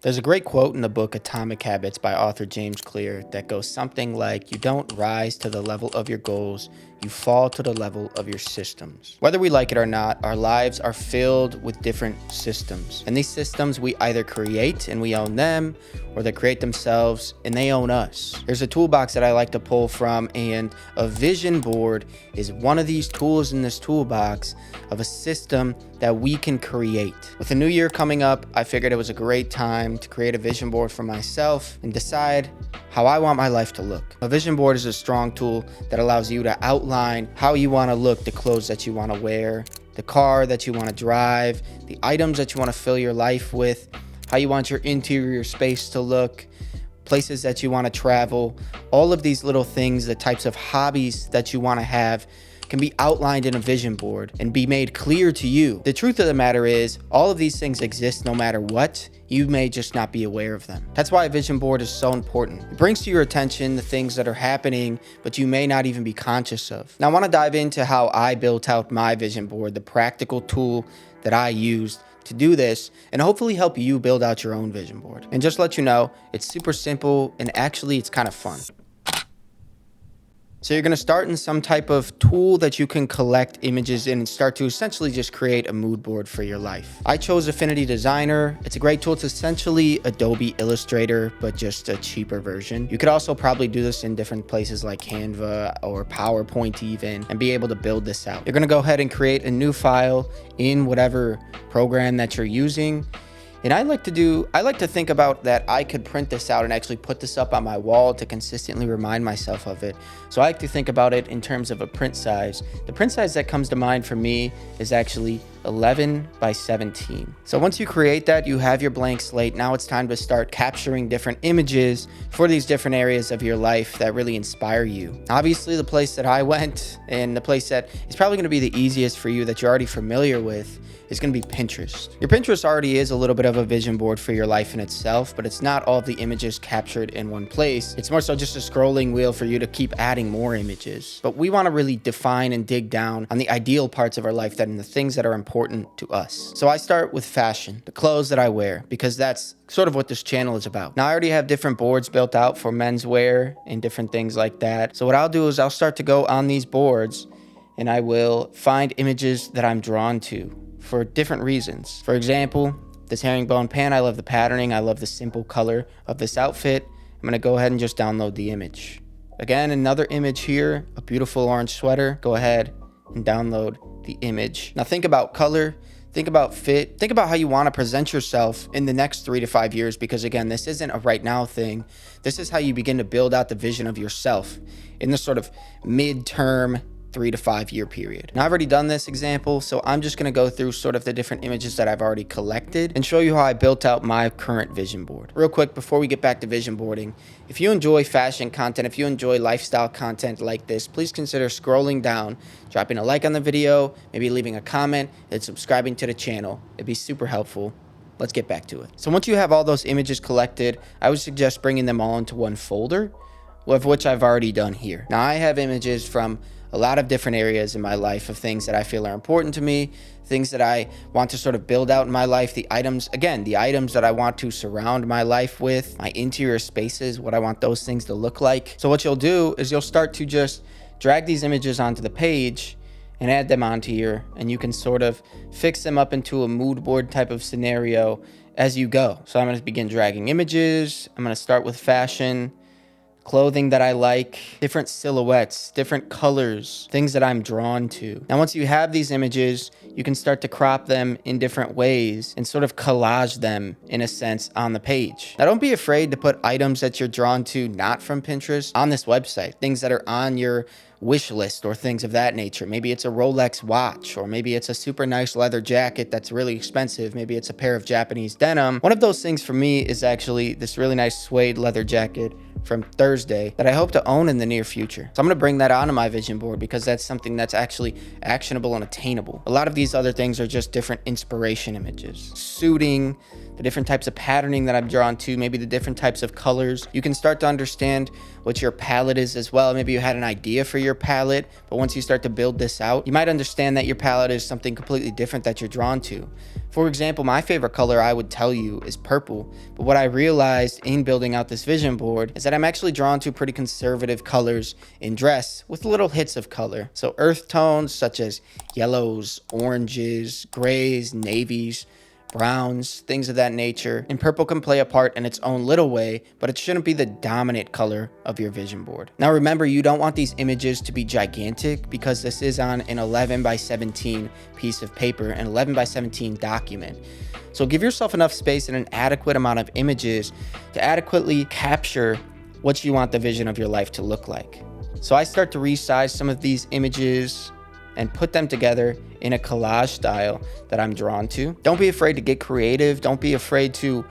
There's a great quote in the book Atomic Habits by author James Clear that goes something like, "You don't rise to the level of your goals, you fall to the level of your systems." Whether we like it or not, our lives are filled with different systems. And these systems we either create and we own them, or they create themselves and they own us. There's a toolbox that I like to pull from, and a vision board is one of these tools in this toolbox of a system that we can create. With the new year coming up, I figured it was a great time to create a vision board for myself and decide how I want my life to look. A vision board is a strong tool that allows you to outline how you want to look, the clothes that you want to wear, the car that you want to drive, the items that you want to fill your life with, how you want your interior space to look, places that you want to travel. All of these little things, the types of hobbies that you want to have, can be outlined in a vision board and be made clear to you. The truth of the matter is, all of these things exist no matter what. You may just not be aware of them. That's why a vision board is so important. It brings to your attention the things that are happening, but you may not even be conscious of. Now, I want to dive into how I built out my vision board, the practical tool that I used to do this, and hopefully help you build out your own vision board. And just let you know, it's super simple, and actually it's kind of fun. So you're going to start in some type of tool that you can collect images in and start to essentially just create a mood board for your life. I chose Affinity Designer. It's a great tool. It's essentially Adobe Illustrator, but just a cheaper version. You could also probably do this in different places like Canva or PowerPoint even, and be able to build this out. You're going to go ahead and create a new file in whatever program that you're using. And I like to think about that I could print this out and actually put this up on my wall to consistently remind myself of it. So I like to think about it in terms of a print size. The print size that comes to mind for me is actually 11 by 17. So once you create that, you have your blank slate. Now it's time to start capturing different images for these different areas of your life that really inspire you. Obviously, the place that I went, and the place that is probably going to be the easiest for you that you're already familiar with, is going to be Pinterest. Your Pinterest already is a little bit of a vision board for your life in itself, but it's not all of the images captured in one place. It's more so just a scrolling wheel for you to keep adding more images. But we want to really define and dig down on the ideal parts of our life and the things that are important to us. So I start with fashion, the clothes that I wear, because that's sort of what this channel is about. Now I already have different boards built out for menswear and different things like that. So what I'll do is I'll start to go on these boards and I will find images that I'm drawn to for different reasons. For example, this herringbone pant, I love the patterning, I love the simple color of this outfit. I'm gonna go ahead and just download the image. Again, another image here, a beautiful orange sweater. Go ahead and download the image. Now think about color, think about fit, think about how you wanna present yourself in the next 3 to 5 years, because again, this isn't a right now thing. This is how you begin to build out the vision of yourself in this sort of midterm 3 to 5 year period. Now I've already done this example, so I'm just gonna go through sort of the different images that I've already collected and show you how I built out my current vision board. Real quick, before we get back to vision boarding, if you enjoy fashion content, if you enjoy lifestyle content like this, please consider scrolling down, dropping a like on the video, maybe leaving a comment, and subscribing to the channel. It'd be super helpful. Let's get back to it. So once you have all those images collected, I would suggest bringing them all into one folder, of which I've already done here. Now I have images from a lot of different areas in my life of things that I feel are important to me, things that I want to sort of build out in my life, the items that I want to surround my life with, my interior spaces, what I want those things to look like. So what you'll do is you'll start to just drag these images onto the page and add them onto here, and you can sort of fix them up into a mood board type of scenario as you go. So I'm going to begin dragging images. I'm going to start with fashion, clothing that I like, different silhouettes, different colors, things that I'm drawn to. Now, once you have these images, you can start to crop them in different ways and sort of collage them in a sense on the page. Now, don't be afraid to put items that you're drawn to not from Pinterest on this website, things that are on your wish list or things of that nature. Maybe it's a Rolex watch, or maybe it's a super nice leather jacket that's really expensive. Maybe it's a pair of Japanese denim. One of those things for me is actually this really nice suede leather jacket from Thursday that I hope to own in the near future. So I'm gonna bring that onto my vision board because that's something that's actually actionable and attainable. A lot of these other things are just different inspiration images. Suiting, the different types of patterning that I'm drawn to, maybe the different types of colors. You can start to understand what your palette is as well. Maybe you had an idea for your palette, but once you start to build this out, you might understand that your palette is something completely different that you're drawn to. For example, my favorite color, I would tell you, is purple. But what I realized in building out this vision board is that I'm actually drawn to pretty conservative colors in dress with little hits of color. So earth tones such as yellows, oranges, grays, navies, browns, things of that nature. And purple can play a part in its own little way, but it shouldn't be the dominant color of your vision board. Now remember, you don't want these images to be gigantic because this is on an 11 by 17 piece of paper, an 11 by 17 document. So give yourself enough space and an adequate amount of images to adequately capture what you want the vision of your life to look like. So I start to resize some of these images and put them together in a collage style that I'm drawn to. Don't be afraid to get creative. Don't be afraid to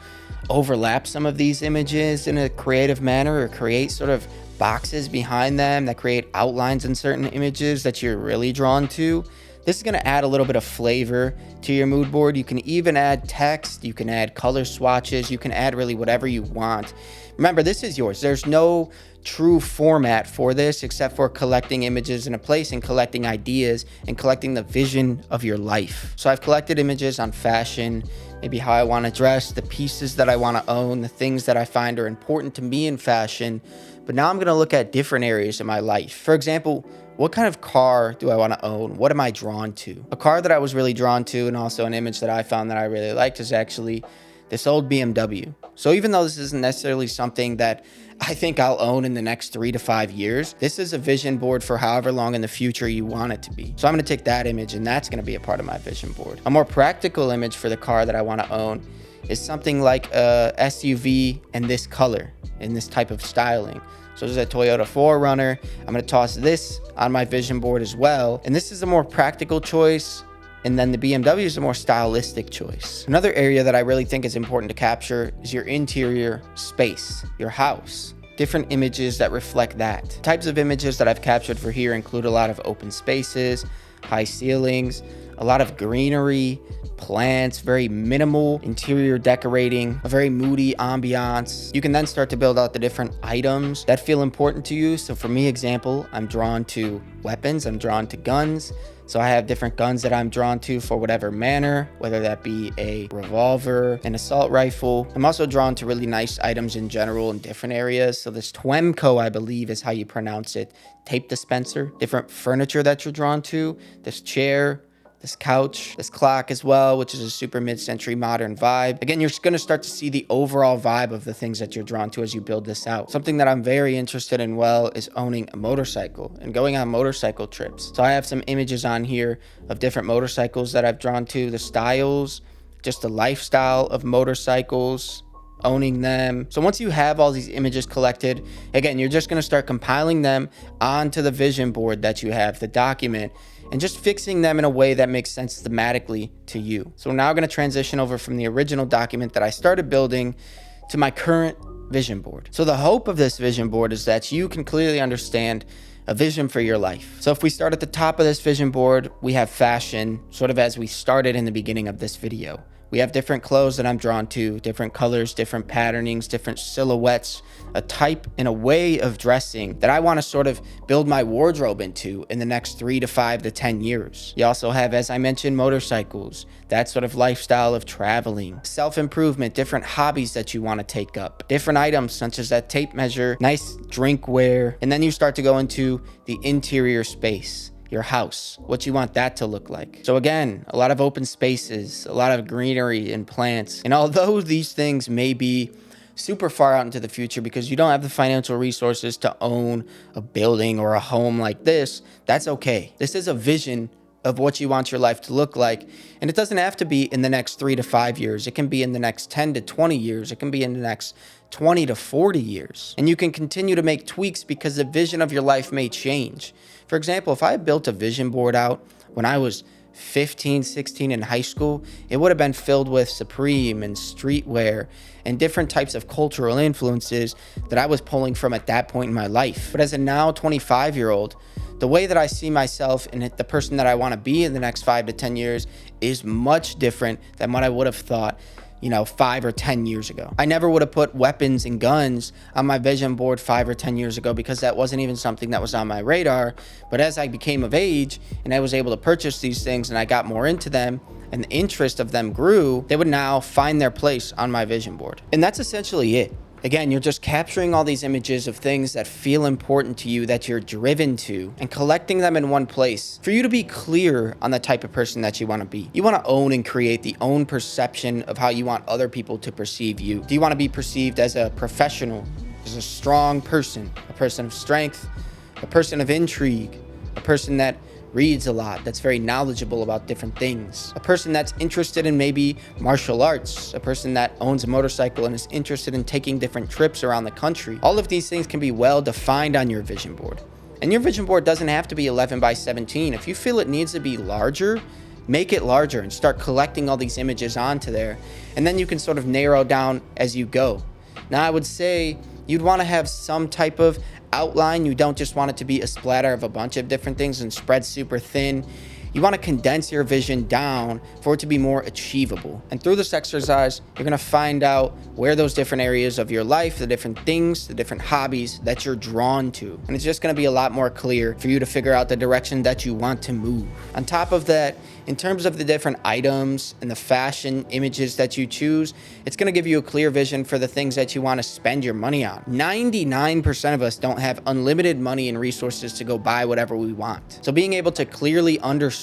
overlap some of these images in a creative manner or create sort of boxes behind them that create outlines in certain images that you're really drawn to. This is going to add a little bit of flavor to your mood board. You can even add text, you can add color swatches, you can add really whatever you want. Remember, this is yours. There's no true format for this except for collecting images in a place and collecting ideas and collecting the vision of your life. So I've collected images on fashion, maybe how I want to dress, the pieces that I want to own, the things that I find are important to me in fashion. But now I'm going to look at different areas of my life. For example, what kind of car do I want to own? What am I drawn to? A car that I was really drawn to, and also an image that I found that I really liked, is actually this old BMW. So even though this isn't necessarily something that I think I'll own in the next 3 to 5 years, this is a vision board for however long in the future you want it to be. So I'm going to take that image and that's going to be a part of my vision board. A more practical image for the car that I want to own is something like a SUV in this color, in this type of styling. So there's a Toyota 4Runner. I'm going to toss this on my vision board as well. And this is a more practical choice. And then the BMW is a more stylistic choice. Another area that I really think is important to capture is your interior space, your house. Different images that reflect that. Types of images that I've captured for here include a lot of open spaces, high ceilings, a lot of greenery, plants, very minimal interior decorating, a very moody ambiance. You can then start to build out the different items that feel important to you. So for me, example, I'm drawn to weapons, I'm drawn to guns. So I have different guns that I'm drawn to for whatever manner, whether that be a revolver, an assault rifle. I'm also drawn to really nice items in general in different areas. So this Twemco, I believe is how you pronounce it, tape dispenser, different furniture that you're drawn to, this chair, this couch, this clock as well, which is a super mid-century modern vibe. Again, you're going to start to see the overall vibe of the things that you're drawn to as you build this out. Something that I'm very interested in is owning a motorcycle and going on motorcycle trips. So I have some images on here of different motorcycles that I've drawn to, the styles, just the lifestyle of motorcycles, owning them. So once you have all these images collected, again, you're just going to start compiling them onto the vision board that you have, the document, and just fixing them in a way that makes sense thematically to you. So we're now going to transition over from the original document that I started building to my current vision board. So the hope of this vision board is that you can clearly understand a vision for your life. So if we start at the top of this vision board, we have fashion, sort of as we started in the beginning of this video. We have different clothes that I'm drawn to, different colors, different patternings, different silhouettes, a type and a way of dressing that I want to sort of build my wardrobe into in the next 3 to 5 to 10 years. You also have, as I mentioned, motorcycles, that sort of lifestyle of traveling, self-improvement, different hobbies that you want to take up, different items such as that tape measure, nice drinkware, and then you start to go into the interior space. Your house, what you want that to look like. So again, a lot of open spaces, a lot of greenery and plants. And although these things may be super far out into the future because you don't have the financial resources to own a building or a home like this, that's okay. This is a vision of what you want your life to look like. And it doesn't have to be in the next 3 to 5 years. It can be in the next 10 to 20 years. It can be in the next 20 to 40 years. And you can continue to make tweaks because the vision of your life may change. For example, if I built a vision board out when I was 15, 16 in high school, it would have been filled with Supreme and streetwear and different types of cultural influences that I was pulling from at that point in my life. But as a now 25-year-old, the way that I see myself and the person that I want to be in the next 5 to 10 years is much different than what I would have thought 5 or 10 years ago. I never would have put weapons and guns on my vision board 5 or 10 years ago because that wasn't even something that was on my radar. But as I became of age and I was able to purchase these things and I got more into them and the interest of them grew, they would now find their place on my vision board. And that's essentially it. Again, you're just capturing all these images of things that feel important to you, that you're driven to, and collecting them in one place for you to be clear on the type of person that you want to be. You want to own and create the own perception of how you want other people to perceive you. Do you want to be perceived as a professional, as a strong person, a person of strength, a person of intrigue, a person that reads a lot, that's very knowledgeable about different things, a person that's interested in maybe martial arts, a person that owns a motorcycle and is interested in taking different trips around the country? All of these things can be well defined on your vision board. And your vision board doesn't have to be 11 by 17. If you feel it needs to be larger, make it larger and start collecting all these images onto there. And then you can sort of narrow down as you go. Now, I would say you'd want to have some type of outline. You don't just want it to be a splatter of a bunch of different things and spread super thin. You want to condense your vision down for it to be more achievable. And through this exercise, you're going to find out where those different areas of your life, the different things, the different hobbies that you're drawn to. And it's just going to be a lot more clear for you to figure out the direction that you want to move. On top of that, in terms of the different items and the fashion images that you choose, it's going to give you a clear vision for the things that you want to spend your money on. 99% of us don't have unlimited money and resources to go buy whatever we want. So being able to clearly understand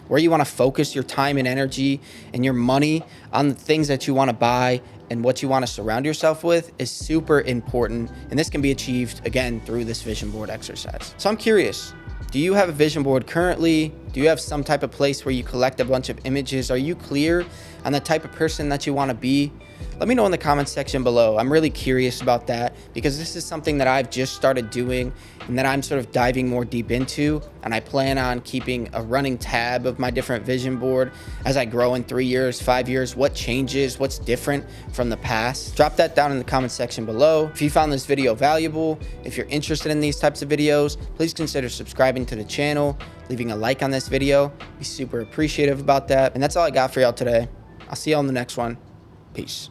where you want to focus your time and energy and your money on the things that you want to buy and what you want to surround yourself with is super important. And this can be achieved, again, through this vision board exercise. So I'm curious, do you have a vision board currently? Do you have some type of place where you collect a bunch of images? Are you clear on the type of person that you want to be? Let me know in the comments section below. I'm really curious about that because this is something that I've just started doing and that I'm sort of diving more deep into. And I plan on keeping a running tab of my different vision board as I grow in 3 years, 5 years, what changes, what's different from the past. Drop that down in the comment section below. If you found this video valuable, if you're interested in these types of videos, please consider subscribing to the channel, leaving a like on this video. Be super appreciative about that. And that's all I got for y'all today. I'll see y'all in the next one. Peace.